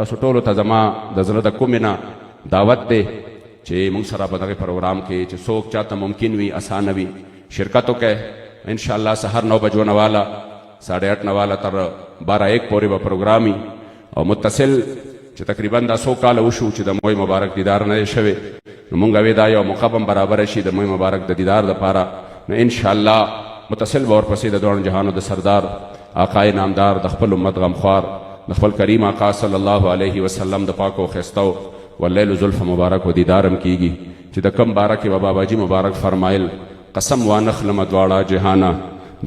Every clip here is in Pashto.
تاسو ټولو ته زما د زړه د کومې نه دعوت دی چې موږ سره په دغه پروګرام کې چې څوک چاته ممکن وي اسانه وي شرکت وکړي انشاءالله سحر 9 بجو نه والا 8:30 نه والا تر 12:01 پورې به پروګرام وي او متصل چې تقریبا دا 100 کاله وشو چې د موی مبارک دیدار نه شوی نو مونږ وې دا یو مقام برابر شي د موی مبارک د دیدار لپاره نو انشاءالله متصل به ورپسې د دوه جهانو د سردار آقای نامدار د خپل امت غمخوار د خپل کریم آقا صلی الله علیه وسلم د پاکو خستو واللیل زلف مبارک و دیدارم کیږي چې د کم بارک و باباجی مبارک فرمایل قسم وانخلم دواړه جهانا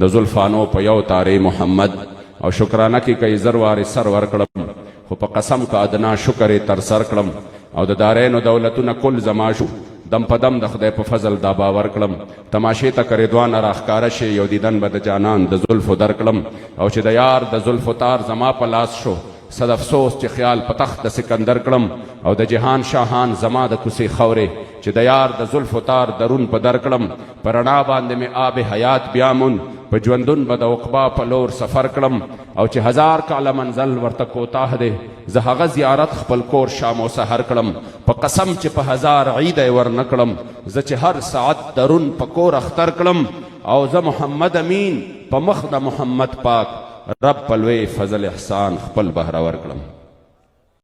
د زلفانو په یو تارې محمد او شکرانه کې کای زروار سر ور کړم خو په قسم کا ادنا شکر تر سر کړم او د دارینو دولتونه کل زما شو دم په دم د خدای په فضل دا باور کړم تماشې ته کرې دوان راخکاره شي یو دیدن به د جانان د زلفو در کړم او چې د یار د زلفو تار زما په لاس شو صد افسوس چې خیال په تخت د سکندر کړم او د جهان شاهان زما د کوسې خورې چې د یار د زلفو تار درون په در کړم په رڼا باندې مې آب حیات بیامون په ژوندون به د عقبا په لور سفر کړم او چې 1000 کاله منزل ورته کوتاه دی زه هغه زیارت خپل کور شام او سحر کړم په قسم چې په 1000 عید یې ور نه کړم زه چې هر ساعت درون په کور اختر کړم او زه محمد امین په مخ د محمد پاک رب په لوی فضل احسان خپل بهره ورکړم